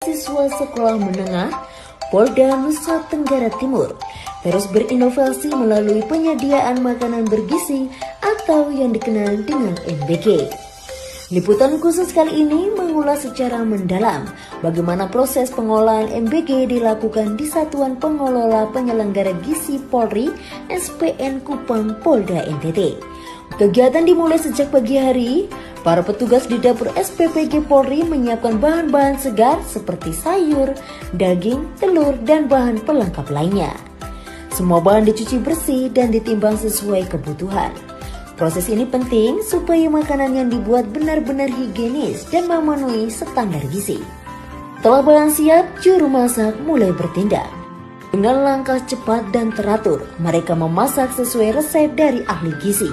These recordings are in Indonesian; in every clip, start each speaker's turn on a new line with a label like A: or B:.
A: Siswa sekolah menengah Polda Nusa Tenggara Timur terus berinovasi melalui penyediaan makanan bergizi atau yang dikenal dengan MBG. Liputan khusus kali ini mengulas secara mendalam bagaimana proses pengolahan MBG dilakukan di Satuan Pengelola Penyelenggara Gizi Polri SPN Kupang Polda NTT. Kegiatan dimulai sejak pagi hari. Para petugas di dapur SPPG Polri menyiapkan bahan-bahan segar seperti sayur, daging, telur, dan bahan pelengkap lainnya. Semua bahan dicuci bersih dan ditimbang sesuai kebutuhan. Proses ini penting supaya makanan yang dibuat benar-benar higienis dan memenuhi standar gizi. Setelah bahan siap, juru masak mulai bertindak. Dengan langkah cepat dan teratur, mereka memasak sesuai resep dari ahli gizi.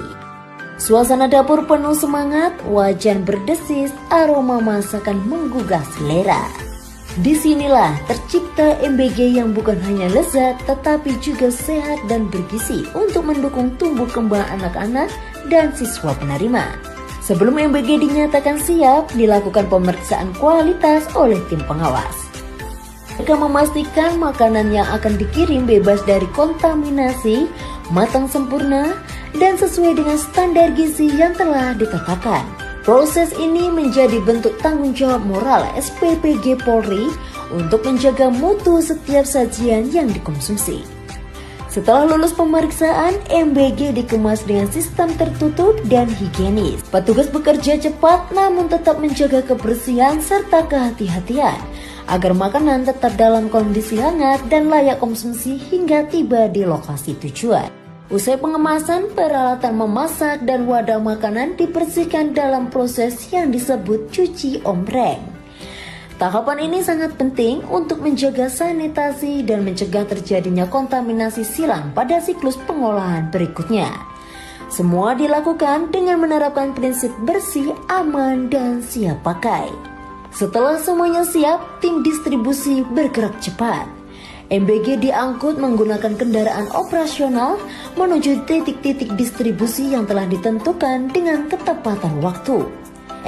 A: Suasana dapur penuh semangat, wajan berdesis, aroma masakan menggugah selera. Disinilah tercipta MBG yang bukan hanya lezat, tetapi juga sehat dan bergizi untuk mendukung tumbuh kembang anak-anak dan siswa penerima. Sebelum MBG dinyatakan siap, dilakukan pemeriksaan kualitas oleh tim pengawas. Mereka memastikan makanan yang akan dikirim bebas dari kontaminasi, matang sempurna, dan sesuai dengan standar gizi yang telah ditetapkan. Proses ini menjadi bentuk tanggung jawab moral SPPG Polri untuk menjaga mutu setiap sajian yang dikonsumsi. Setelah lulus pemeriksaan, MBG dikemas dengan sistem tertutup dan higienis. Petugas bekerja cepat namun tetap menjaga kebersihan serta kehati-hatian agar makanan tetap dalam kondisi hangat dan layak konsumsi hingga tiba di lokasi tujuan. Usai pengemasan, peralatan memasak dan wadah makanan dibersihkan dalam proses yang disebut cuci ombreng. Tahapan ini sangat penting untuk menjaga sanitasi dan mencegah terjadinya kontaminasi silang pada siklus pengolahan berikutnya. Semua dilakukan dengan menerapkan prinsip bersih, aman, dan siap pakai. Setelah semuanya siap, tim distribusi bergerak cepat. MBG diangkut menggunakan kendaraan operasional menuju titik-titik distribusi yang telah ditentukan dengan ketepatan waktu.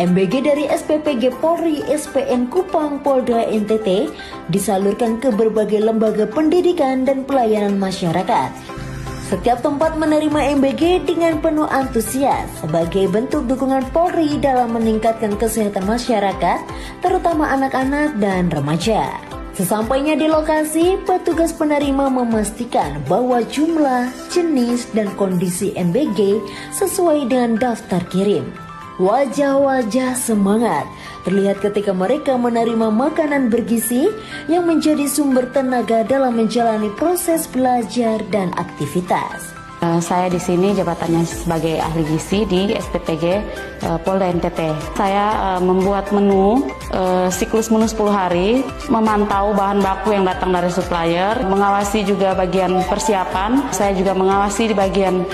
A: MBG dari SPPG Polri SPN Kupang Polda NTT disalurkan ke berbagai lembaga pendidikan dan pelayanan masyarakat. Setiap tempat menerima MBG dengan penuh antusias sebagai bentuk dukungan Polri dalam meningkatkan kesehatan masyarakat, terutama anak-anak dan remaja. Sesampainya di lokasi, petugas penerima memastikan bahwa jumlah, jenis, dan kondisi MBG sesuai dengan daftar kirim. Wajah-wajah semangat terlihat ketika mereka menerima makanan bergizi yang menjadi sumber tenaga dalam menjalani proses belajar dan aktivitas.
B: Saya di sini jabatannya sebagai ahli gizi di SPPG Polda NTT. Saya membuat menu, siklus menu 10 hari, memantau bahan baku yang datang dari supplier, mengawasi juga bagian persiapan. Saya juga mengawasi di bagian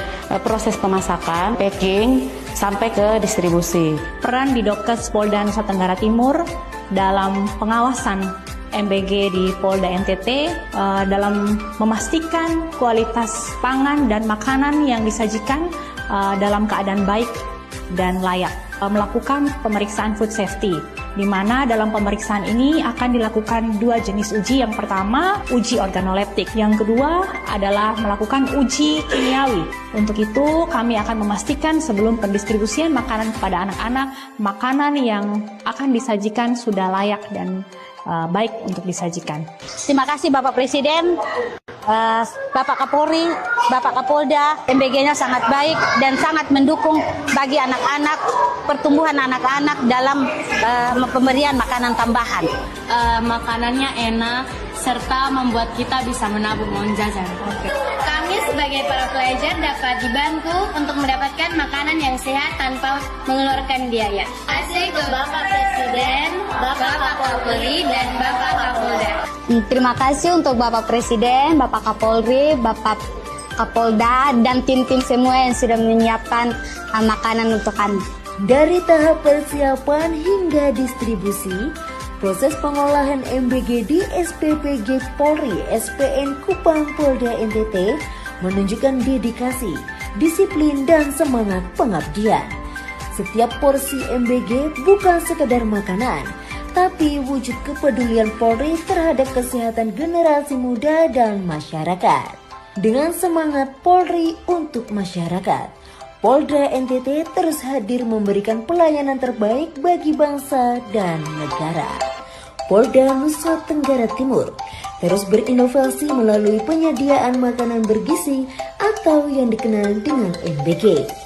B: proses pemasakan, packing, sampai ke distribusi.
C: Peran di Bidokes Polda Nusa Tenggara Timur dalam pengawasan MBG di Polda NTT dalam memastikan kualitas pangan dan makanan yang disajikan dalam keadaan baik dan layak. Melakukan pemeriksaan food safety, di mana dalam pemeriksaan ini akan dilakukan 2 jenis uji. Yang pertama, uji organoleptik. Yang kedua adalah melakukan uji kimiawi. Untuk itu, kami akan memastikan sebelum pendistribusian makanan kepada anak-anak, makanan yang akan disajikan sudah layak dan baik untuk disajikan.
D: Terima kasih Bapak Presiden, Bapak Kapolri, Bapak Kapolda. MBG-nya sangat baik dan sangat mendukung bagi anak-anak, pertumbuhan anak-anak dalam pemberian makanan tambahan.
E: Makanannya enak serta membuat kita bisa menabung uang jajan. Kami sebagai para pelajar dapat dibantu untuk mendapatkan makanan yang sehat tanpa mengeluarkan biaya. Terima kasih ke Bapak Presiden, Bapak Kapolri, dan Bapak Kapolda.
D: Terima kasih untuk Bapak Presiden, Bapak Kapolri, Bapak Kapolda, dan tim-tim semua yang sudah menyiapkan makanan untuk kami.
A: Dari tahap persiapan hingga distribusi, proses pengolahan MBG di SPPG Polri SPN Kupang Polda NTT menunjukkan dedikasi, disiplin, dan semangat pengabdian. Setiap porsi MBG bukan sekedar makanan, tapi wujud kepedulian Polri terhadap kesehatan generasi muda dan masyarakat. Dengan semangat Polri untuk masyarakat, Polda NTT terus hadir memberikan pelayanan terbaik bagi bangsa dan negara. Polda Nusa Tenggara Timur terus berinovasi melalui penyediaan makanan bergizi atau yang dikenal dengan MBG.